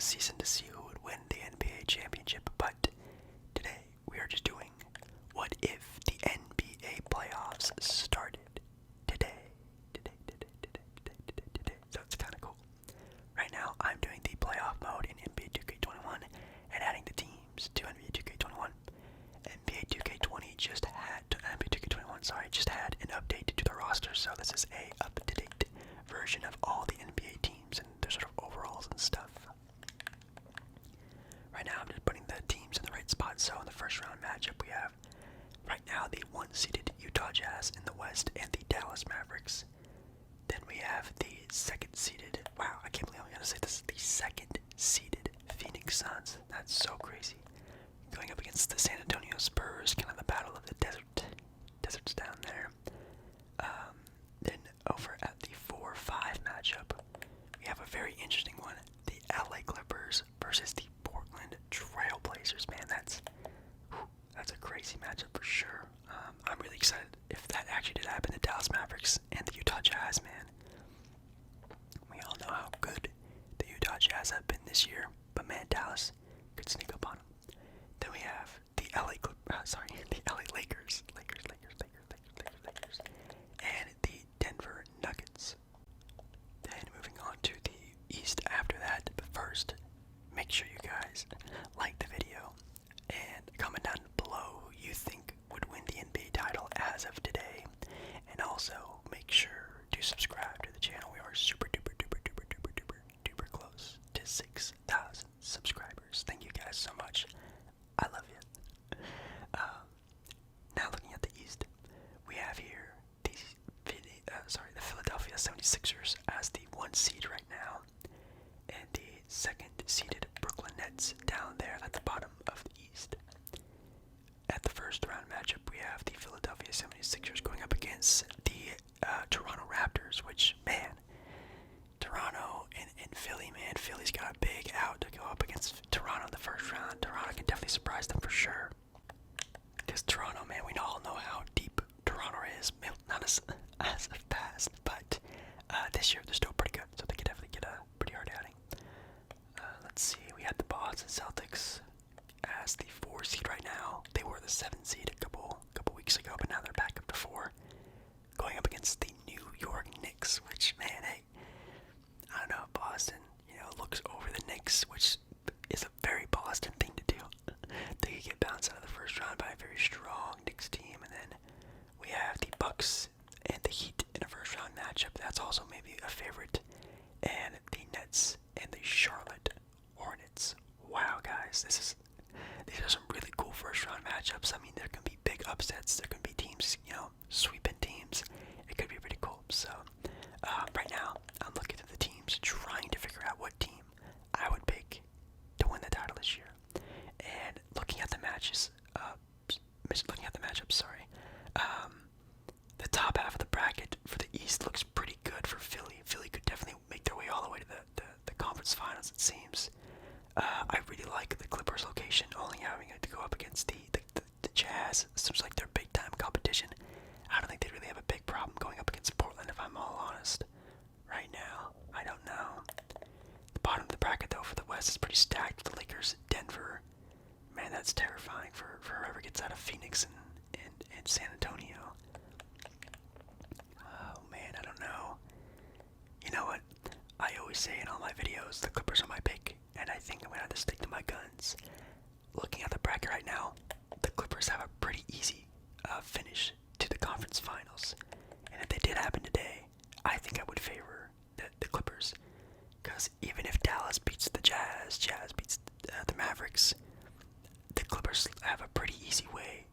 this season to see who would win the NBA championship, but today we are just doing what if the NBA playoffs started today. So it's kind of cool. Right now I'm doing the playoff mode in NBA 2K21 and adding the teams to NBA 2K21. NBA 2K20 just had an update to the roster, so this is a up-to-date version of all the NBA teams and their sort of overalls and stuff. Right now I'm just putting the teams in the right spot. So in the first round matchup we have right now the 1-seeded Utah Jazz in the West and the Dallas Mavericks. Then we have the second-seeded, wow, I can't believe I'm gonna say this, the second-seeded Phoenix Suns. That's so crazy. Going up against the San Antonio Spurs, kind of the battle of the deserts down there. Then over at the 4-5 matchup, we have a very interesting one. The LA Clippers versus the Portland Trailblazers. Man, that's a crazy matchup for sure. I'm really excited if that actually did happen. The Dallas Mavericks and the Utah Jazz, man. We all know how good the Utah Jazz have been this year, but man, Dallas could sneak up on them. Then we have the LA Lakers, and the Denver Nuggets. Then moving on to the East after that, but first, make sure you guys like the video and comment down below who you think would win the NBA title as of today, and also make sure to subscribe to the channel. We are super duper close to 6,000 subscribers. Thank you guys so much. I love you. Now looking at the East, we have here the Philadelphia 76ers as the 1 seed right now, and the second-seeded Brooklyn Nets down there at the bottom of the East. At the first round matchup, we have the Philadelphia 76ers going up against the Toronto Raptors, which, man, Toronto and Philly, man, Philly's got a big out to go up against Toronto in the first round. Toronto can definitely surprise them for sure. Because Toronto, man, we all know how deep Toronto is. Not as of past, but this year they're still pretty good, so they could definitely get a pretty hard outing. Let's see, we had the Boston Celtics as the 4 seed right now. They were the 7 seed a couple weeks ago, but now they're back up to 4, going up against the New York Knicks, which, man, hey, I don't know, Boston, looks over the Knicks, which is a very Boston thing to do. They could get bounced out of the first round by a very strong Knicks team, and then we have the Bucks and the Heat in a first round matchup. That's also maybe a favorite, and the Nets and the Charlotte Hornets. Wow, guys, these are some really cool first round matchups. I mean, there can be big upsets. There can be teams, sweeping teams. It could be pretty cool. So right now, I'm looking at the teams, trying to figure out what team I would pick to win the title this year. And looking at the matchups, the top half of the bracket for the East looks pretty good for Philly. Philly could definitely make their way all the way to the conference finals, it seems. I really like the Clippers' location, only having to go up against the Jazz. Seems like they're big time competition. I don't think they really have a big problem going up against Portland, if I'm all honest. Right now, I don't know. The bottom of the bracket, though, for the West is pretty stacked with the Lakers, Denver. Man, that's terrifying for whoever gets out of Phoenix and San Antonio. Oh, man, I don't know. You know what? I always say in all my videos, the Clippers are my pick, and I think I'm going to have to stick to my guns. Looking at the bracket right now, the Clippers have a pretty easy finish to the conference finals. And if they did happen today, I think I would favor the Clippers. Because even if Dallas beats the Jazz beats the Mavericks, the Clippers have a pretty easy way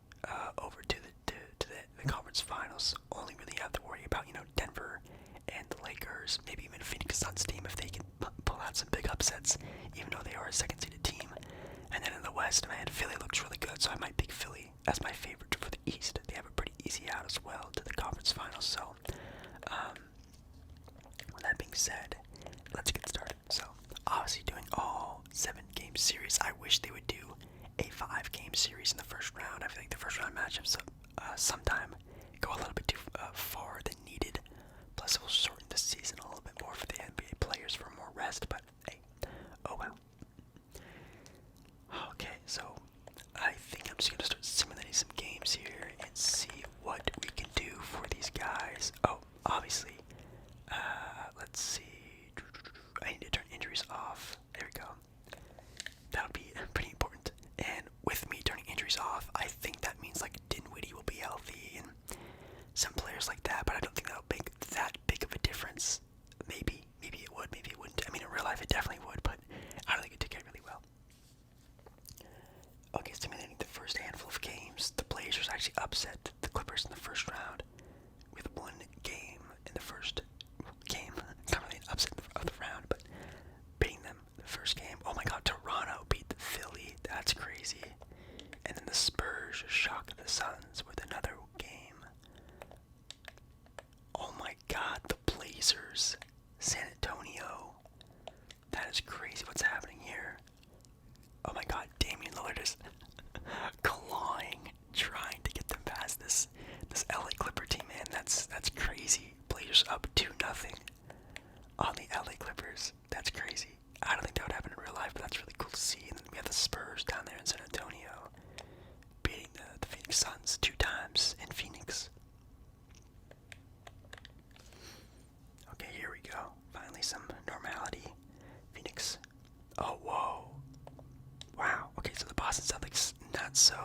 over to the conference finals. Only really have to worry about, Denver and the Lakers, maybe even Phoenix Suns team if they can pull out some big upsets, even though they are a second-seeded team. And then in the West, man, Philly looks really good, so I might pick Philly as my favorite for the East. They have a pretty easy out as well to the conference finals. So, with that being said, let's get started. So, obviously doing all 7-game series. I wish they would do a 5-game series in the first round. I feel like the first round matchups sometime go a little bit too far than needed. Plus, it will shorten the season a little bit more for the NBA players for more rest. But hey, oh well. just gonna start simulating some games here and see what we can do for these guys. Oh, obviously. Let's see. I need to turn injuries off. There we go. That'll be pretty important. And with me turning injuries off, I think that means like Dinwiddie will be healthy and some players like that, but I don't think that'll make that big of a difference. Maybe it would, maybe it wouldn't. I mean, in real life it definitely would, but I don't think it took it really well. Okay, simulating the first handful of games. The Blazers actually upset the Clippers in the first round with one game in the first game. It's not really an upset of the round, but beating them the first game. Oh my god, Toronto beat the Philly. That's crazy. And then the Spurs shocked the Suns with another game. Oh my god, the Blazers. San Antonio. That is crazy what's happening here. Oh my god, Damian Lillard is clawing, trying to get them past this LA Clipper team, man. That's crazy. Blazers up 2-0 on the LA Clippers. That's crazy. I don't think that would happen in real life, but that's really cool to see. And then we have the Spurs down there in San Antonio beating the Phoenix Suns 2 times in Phoenix. Okay, here we go. Finally some normality. Phoenix. Oh, whoa. Wow. Okay, so the Boston Celtics, not so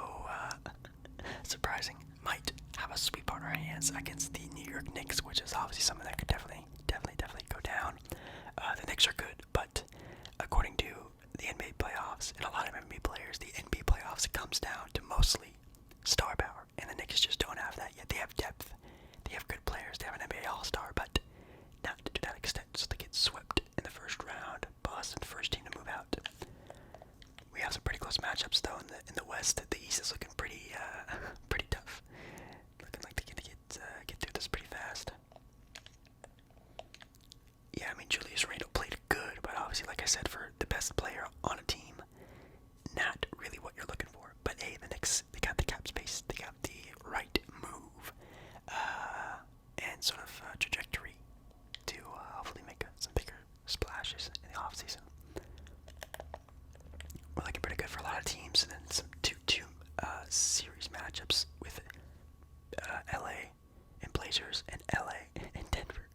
surprising. Might have a sweep on our hands against the New York Knicks, which is obviously something that could definitely go down. The Knicks are good, but according to the NBA playoffs and a lot of NBA players, the NBA playoffs comes down to mostly star power, and the Knicks just don't have that yet. They have depth, they have good players, they have an NBA All-Star, but not to that extent. So they get swept in the first round. Boston, first team to move out. We have some pretty close matchups though in the West. The East is looking pretty tough. Looking like they get through this pretty fast. Yeah, I mean Julius Randle played good, but obviously, like I said, for the best player on a team, not really what you're looking for. But hey, the Knicks, they got the cap space, they got the right move, and sort of trajectory to hopefully make some bigger splashes in the offseason. We're looking pretty good for a lot of teams, and then some 2-2 series matchups with LA and Blazers and LA and Denver.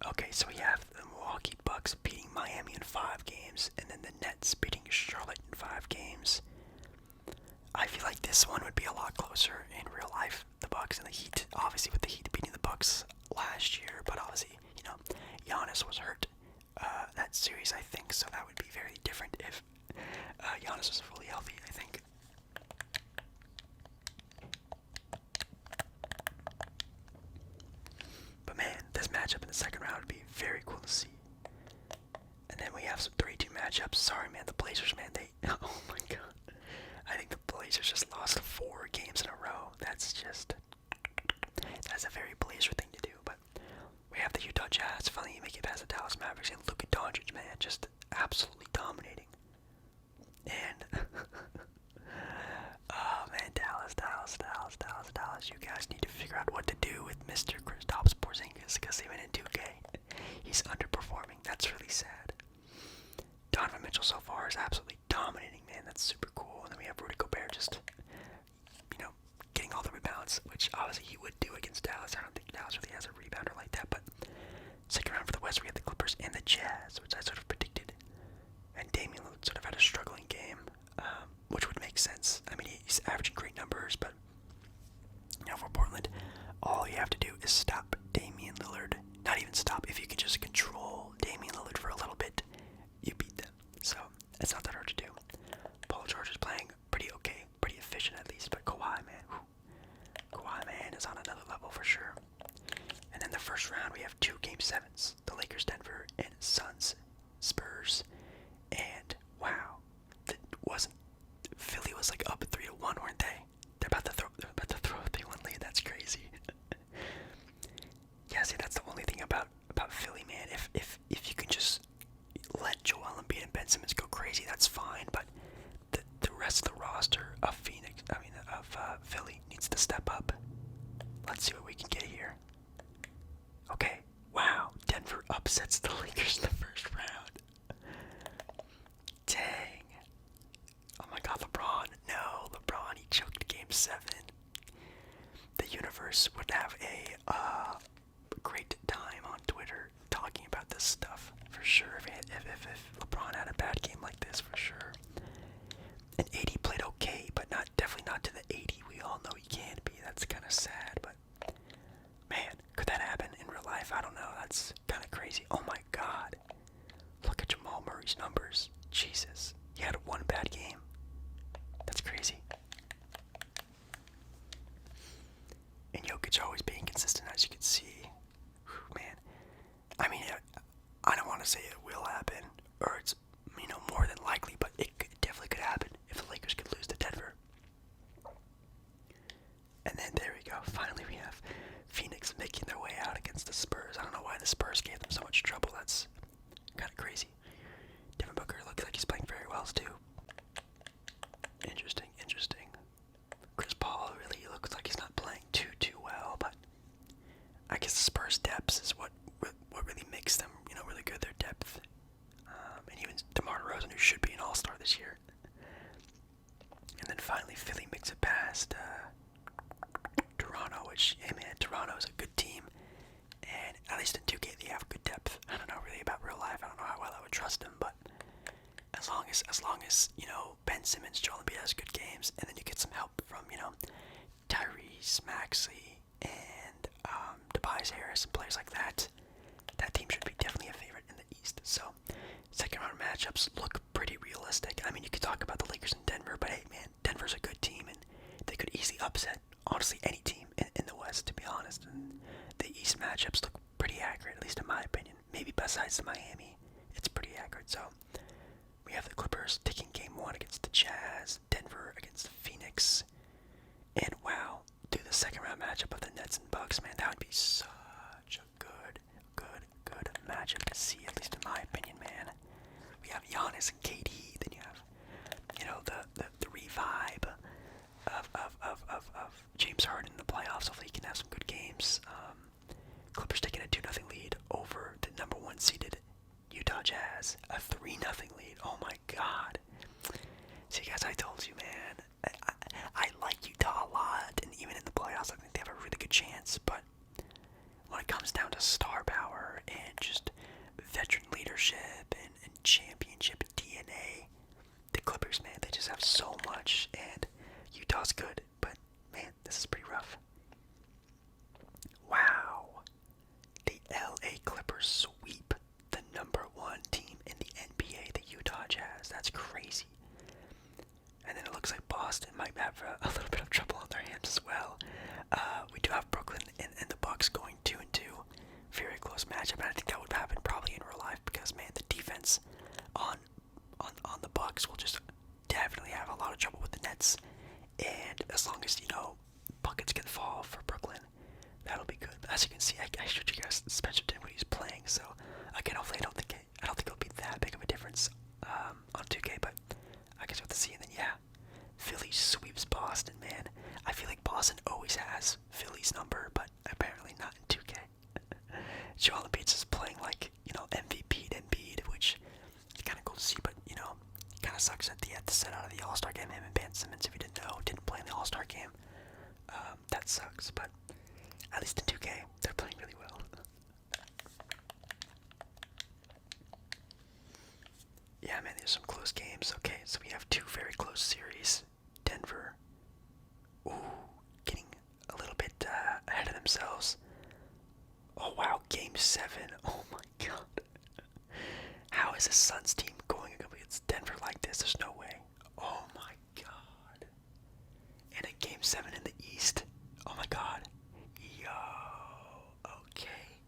Okay, so we have the Milwaukee Bucks beating Miami in 5 games, and then the Nets beating Charlotte in 5 games. I feel like this one would be a lot closer in real life. The Bucks and the Heat, obviously with the Heat beating the Bucks last year, but obviously, Giannis was hurt that series, I think, so that would be very different if Giannis was fully healthy, I think. But man, this matchup in the second round would be very cool to see. And then we have some 3-2 matchups. Sorry, man, the Blazers, man, oh my god. I think the Blazers just lost 4 games in a row. That's a very Blazer thing to do, but we have the Utah Jazz finally make it past the Dallas Mavericks, and Luka Doncic, man, just absolutely dominating. And oh man, Dallas, you guys need to figure out what to do with Mr. Kristaps Porzingis, because even in 2K, he's underperforming. That's really sad. Donovan Mitchell so far is absolutely dominating, man. That's super cool. And then we have Rudy Gobert just, getting all the rebounds, which obviously he would do against Dallas. I don't think Dallas really has a rebounder like that, but second round for the West, we have the Clippers and the Jazz, which I sort of predicted. And Damian Lillard sort of had a struggling game, which would make sense. I mean, he's averaging great numbers, but for Portland, all you have to do is stop Damian Lillard. Not even stop. If you can just control Damian Lillard for a little bit, you beat them. So it's not that hard to do. Paul George is playing pretty okay, pretty efficient at least, but Kawhi, man, is on another level for sure. And then the first round, we have 2 Game 7s. The Lakers, Denver, and Suns, Spurs. And wow, Philly was like up 3-1, weren't they? They're about to throw a 3-1 lead. That's crazy. Yeah, see, that's the only thing about Philly, man. If you can just Kyrie's numbers. Jesus. He had one bad game. That's crazy. And Jokic always being consistent, as you can see. Whew, man. I mean, I don't want to say it will happen, or it's, more than likely, but it definitely could happen if the Lakers could lose to Denver. And then there we go. Finally, we have Phoenix making their way out against the Spurs. I don't know why the Spurs gave them so much trouble. That's kind of crazy. Devin Booker looks like he's playing very well, too. Interesting. Chris Paul really looks like he's not playing too well, but I guess the Spurs' depth is what really makes them, really good. Their depth, and even DeMar DeRozan, who should be an All-Star this year. And then finally, Philly makes it past Toronto, which, hey man, Toronto is a good team, and at least in 2K they have good depth. I don't know really about real life. I don't know how well I would trust them, but as long as Ben Simmons, Joel Embiid has good games, and then you get some help from Tyrese Maxey and Tobias Harris and players like that, that team should be definitely a favorite in the East. So second round matchups look pretty realistic. I mean, you could talk about the Lakers and Denver, but hey man, Denver's a good team, and they could easily upset honestly any team in the West, to be honest. And the East matchups look pretty accurate, at least in my opinion. Maybe besides the Miami, it's pretty accurate. So we have the Clippers taking game 1 against the Jazz, Denver against Phoenix, and wow, do the second round matchup of the Nets and Bucks, man, that would be such a good matchup to see, at least in my opinion, man. We have Giannis and KD, then you have, the revive of James Harden in the playoffs. Hopefully he can have some good games. Clippers taking a 2-0 lead over the number 1 seeded Utah Jazz. A 3-0 lead. Oh my god. See guys, I told you, man. I like Utah a lot, and even in the playoffs I think they have a really good chance, but when it comes down to star power and just veteran leadership and championship DNA, the Clippers, man, they just have so much, and Utah's good, but man, this is pretty rough. Wow. The LA Clippers sweep the number 1 team in the NBA, the Utah Jazz. That's crazy. And then it looks like Boston might have a little bit of trouble on their hands as well. We do have Brooklyn and the Bucks going 2-2. Very close matchup, and I think that would happen probably in real life because, man, the defense on the Bucks will just definitely have a lot of trouble with the Nets. And as long as, buckets can fall for Brooklyn, that'll be good. But as you can see, I showed you guys Spencer Dinwiddie's playing, so again, hopefully I don't think it'll be that big of a difference on 2K, but I guess we'll have to see. And then yeah, Philly sweeps Boston, man. I feel like Boston always has Philly's number, but apparently not in 2K. Joel Embiid is playing like, MVP Embiid, which is kind of cool to see, but it kind of sucks that he had to sit out of the All-Star game. Him and Ben Simmons, if you didn't know, didn't play in the All-Star game. That sucks, but at least in 2K, they're playing really well. Yeah, man, there's some close games. Okay, so we have 2 very close series. Denver, getting a little bit ahead of themselves. Oh wow, game 7. Oh my god. How is the Suns team going against Denver like this? There's no way. Oh my god. And a game 7 in the East. Oh my god. Yo. Okay.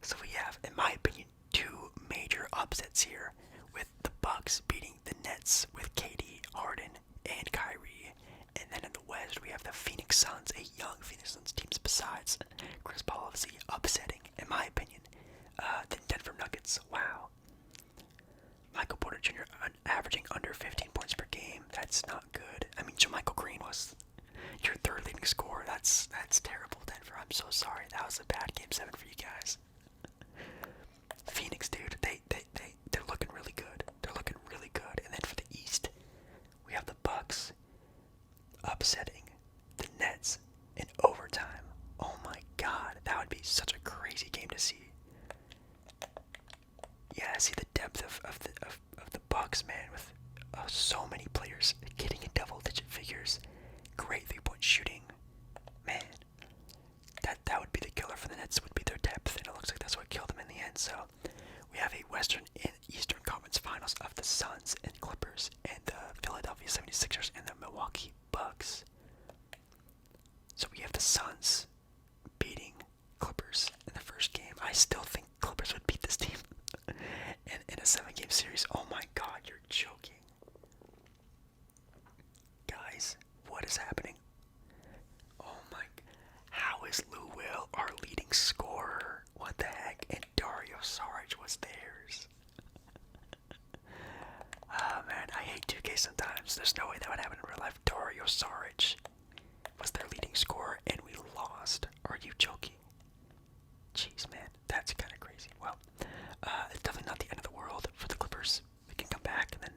So we have, in my opinion, 2 major upsets here, with the Bucks beating the Nets with KD, Harden, and Kyrie. And then in the West, we have the Phoenix Suns, a young Phoenix Suns team besides Chris Paul obviously upsetting, in my opinion, the Denver Nuggets. Wow. Michael Porter Jr. averaging under 15 points per game. That's not good. I mean, JaMychal Green was your 3rd leading scorer. That's terrible, Denver. I'm so sorry. That was a bad game 7 for you guys. Phoenix, dude, they're looking really good. They're looking really good. And then for the East, we have the Bucks upsetting the Nets in overtime. Oh my god, that would be such a crazy game to see. Yeah, I see the depth of the Bucks, man, with so many players getting in double-digit figures. Great 3-point shooting, man. That would be the killer for the Nets. Would be their depth, and it looks like that's what killed them in the end. So we have a Western and Eastern Conference final in a 7-game series. Oh my god, you're joking. Guys, what is happening? Oh my, how is Lou Will our leading scorer? What the heck? And Dario Saric was theirs. Oh man, I hate 2K sometimes. There's no way that would happen in real life. Dario Saric was their leading scorer and we lost. Are you joking? Jeez man, that's kind of crazy. Well, it's definitely not the end of the world for the Clippers. We can come back, and then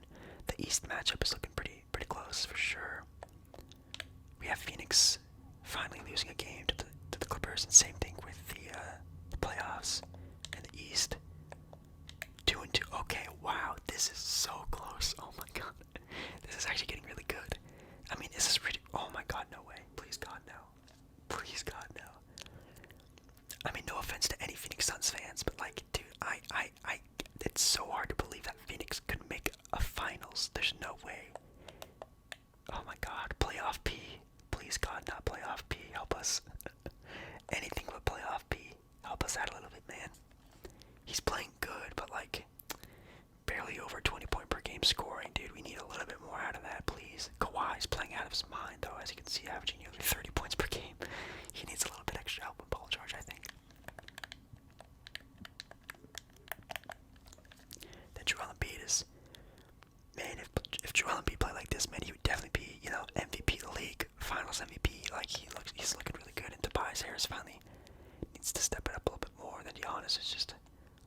the East matchup is looking pretty close for sure. We have Phoenix finally losing a game to the Clippers, and same thing with the playoffs in the East. 2-2. Okay, wow, this is so close. Oh my god, this is actually getting really good. I mean, this is really. Oh my god, no way. Please God no. Please God no. I mean, no offense to any Phoenix Suns fans, but like, dude, it's so hard to believe that Phoenix could make a finals. There's no way. Oh my god, playoff P. Please God, not playoff P. Help us. Anything but playoff P. Help us out a little bit, man. He's playing good, but like, barely over 20 point per game scoring, dude. We need a little bit more out of that, please. Kawhi's playing out of his mind, though, as you can see, averaging nearly 30 points per game. He needs a little bit extra help with ball charge, I think. Then Joel Embiid is, man, if Joel Embiid played like this, man, he would definitely be, you know, MVP of the league, Finals MVP. Like, he's looking really good. And Tobias Harris finally needs to step it up a little bit more. Then Giannis is just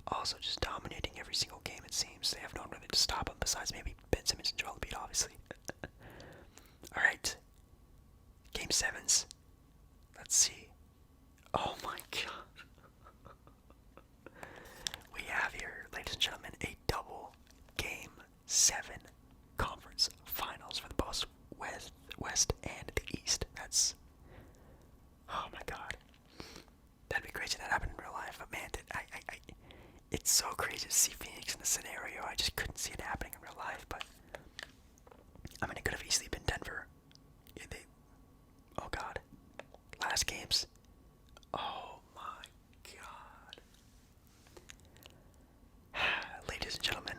also just dominating every single game. It seems they have no one really to stop him besides maybe Ben Simmons and Joel Embiid, obviously. All right, Game 7s. Let's see. Oh my god. We have here, ladies and gentlemen, a double Game 7 conference finals for the both West and the East. That's, oh my god. That'd be crazy if that happened in real life, but man, it's so crazy to see Phoenix in this scenario. I just couldn't see it happening in real life, but I mean, it could have easily been Denver. Yeah, oh god. Last games. Oh my god. Ladies and gentlemen,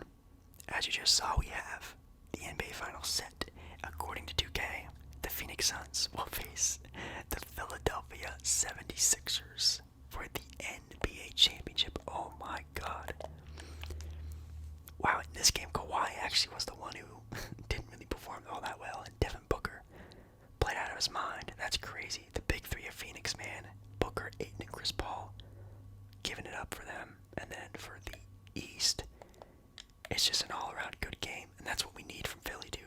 as you just saw, we have the NBA Finals set. According to 2K, the Phoenix Suns will face the Philadelphia 76ers for the NBA Championship. Oh my god. Wow, in this game, Kawhi actually was the one who didn't really perform all that well, and Devin Booker played out of his mind. That's crazy. The big three of Phoenix, man. Booker, Ayton, and Chris Paul giving it up for them. And then for the East, it's just an all-around good game, and that's what we need from Philly, dude.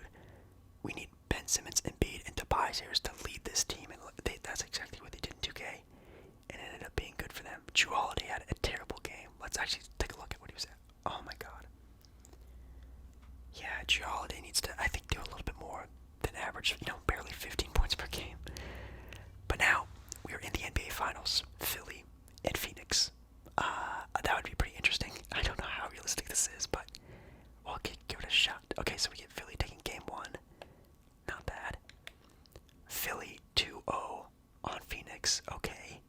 We need Ben Simmons, Embiid, and Tobias Harris to lead this team, and that's exactly what they did in 2K, and it ended up being good for them. Jrue Holiday had a terrible game. Let's actually take a look at what he was at. Oh my god. Yeah, Jrue Holiday needs to, I think, do a little bit more than average, you know, barely 15 points per game. But now, we are in the NBA Finals, Philly and Phoenix. That would be pretty interesting. I don't know how realistic this is, but we'll give it a shot. Okay, so we get Philly taking game 1. Not bad. Philly 2-0 on Phoenix. Okay.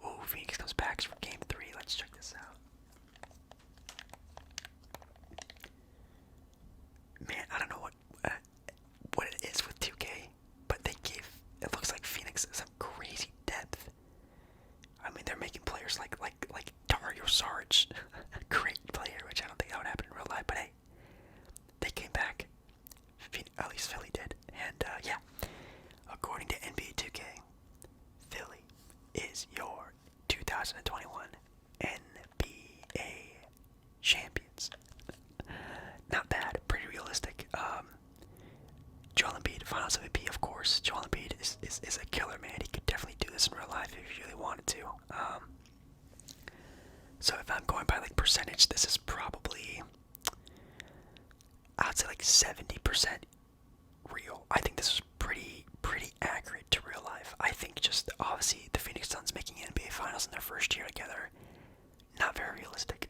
Ooh, Phoenix comes back for game 3. Let's check this out. Man, I don't know what it is with 2K, but it looks like Phoenix some crazy depth. I mean, they're making players like Dario Saric, a great player, which I don't think that would happen in real life, but hey, they came back. At least Philly did. And yeah, according to NBA 2K, Philly is your 2021 NBA champions. Not bad, pretty realistic. Joel Embiid, Finals MVP, of course. Joel Embiid is a killer, man. He could definitely do this in real life if he really wanted to. So if I'm going by like percentage, this is probably, I'd say like 70% real. I think this is pretty accurate to real life. I think just obviously the Phoenix Suns making NBA Finals in their first year together, not very realistic.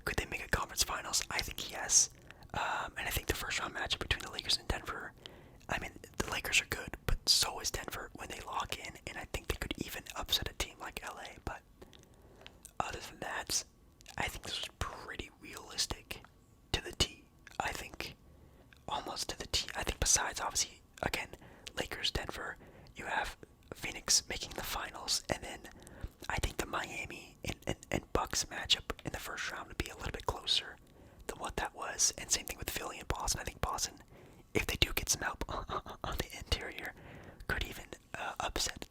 Could they make a conference finals? I think yes. And I think the first round matchup between the Lakers and Denver, I mean, the Lakers are good, but so is Denver when they lock in, and I think they could even upset a team like LA, but other than that, I think this was pretty realistic. besides obviously again Lakers, Denver, you have Phoenix making the finals, and then I think the Miami and Bucks matchup in the first round would be a little bit closer than what that was, and same thing with Philly and Boston. I think Boston, if they do get some help on the interior, could even upset